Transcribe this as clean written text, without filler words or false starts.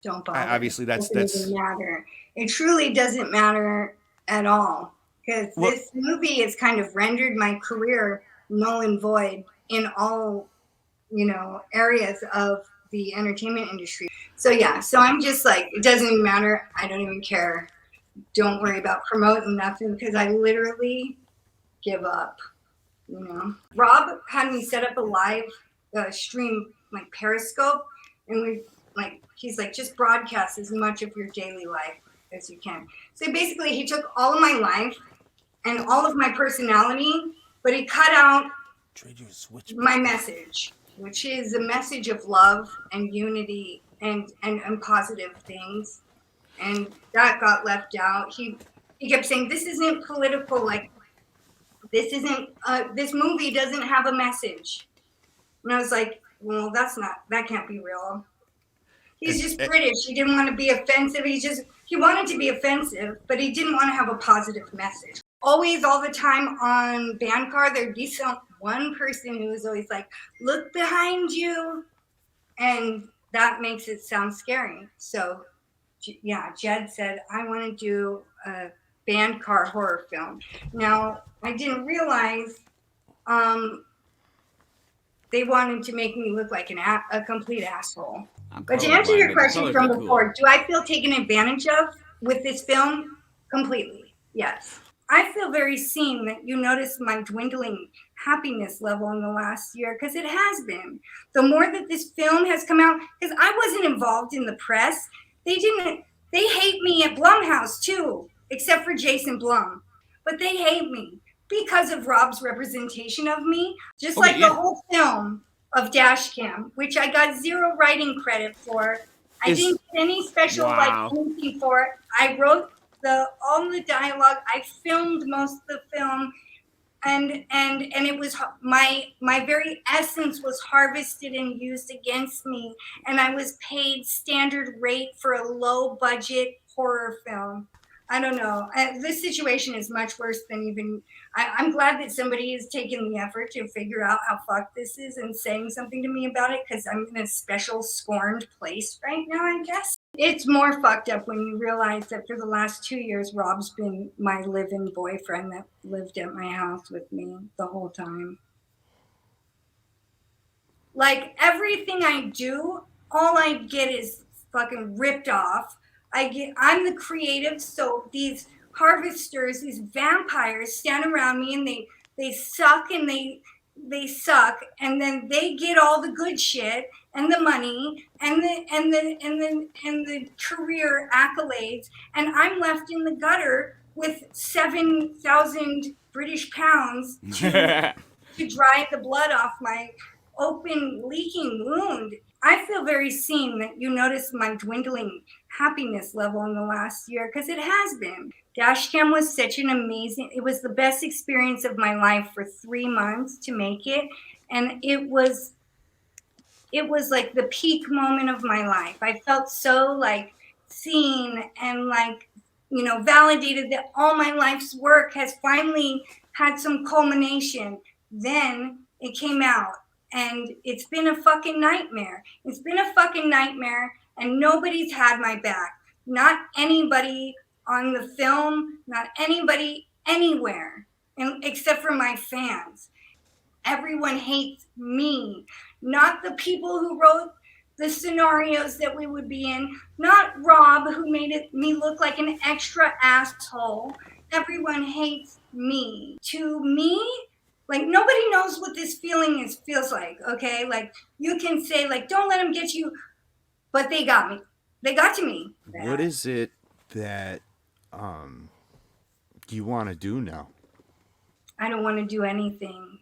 don't bother. Obviously, It that's doesn't even matter. It truly doesn't matter at all, because this movie has kind of rendered my career null and void in all, areas of the entertainment industry. So yeah, so I'm just like, it doesn't even matter. I don't even care. Don't worry about promoting nothing, because I literally give up. Rob had me set up a live stream, like Periscope, and he's like, just broadcast as much of your daily life as you can. So basically, he took all of my life and all of my personality, but he cut out my message, which is a message of love and unity and positive things, and that got left out. He kept saying, this isn't political, like this isn't this movie doesn't have a message. And I was like, well, that can't be real. He's just British. He didn't want to be offensive. He wanted to be offensive, but he didn't want to have a positive message. Always, all the time on Bandcar, there'd be one person who was always like, look behind you. And that makes it sound scary. So yeah, Jed said, I want to do a Bandcar horror film. Now, I didn't realize they wanted to make me look like a complete asshole. But to answer your question from before, do I feel taken advantage of with this film? Completely, yes. I feel very seen that you notice my dwindling happiness level in the last year, because it has been. The more that this film has come out, because I wasn't involved in the press, they hate me at Blumhouse too, except for Jason Blum. But they hate me because of Rob's representation of me, just like the whole film of DASHCAM, which I got 0 writing credit for. I didn't get any special anything for it. I wrote all the dialogue. I filmed most of the film, and it was my very essence was harvested and used against me, and I was paid standard rate for a low budget horror film. I don't know. This situation is much worse than even. I'm glad that somebody has taken the effort to figure out how fucked this is and saying something to me about it, because I'm in a special scorned place right now, I guess. It's more fucked up when you realize that for the last 2 years, Rob's been my live-in boyfriend that lived at my house with me the whole time. Like, everything I do, all I get is fucking ripped off. I'm the creative, so these harvesters, these vampires stand around me, and they suck, and they suck, and then they get all the good shit and the money and the career accolades, and I'm left in the gutter with 7,000 British pounds to dry the blood off my open leaking wound. I feel very seen that you notice my dwindling happiness level in the last year, because it has been. DASHCAM was such an amazing, it was the best experience of my life for 3 months to make it. And it was like the peak moment of my life. I felt so like seen and like, validated that all my life's work has finally had some culmination. Then it came out, and it's been a fucking nightmare. It's been a fucking nightmare, and nobody's had my back. Not anybody on the film, not anybody anywhere, except for my fans. Everyone hates me, not the people who wrote the scenarios that we would be in, not Rob, who made me look like an extra asshole. Everyone hates me. To me, like, nobody knows what this feels like, okay? Like, you can say, like, don't let them get you, but they got me. They got to me. What is it that you want to do now? I don't want to do anything.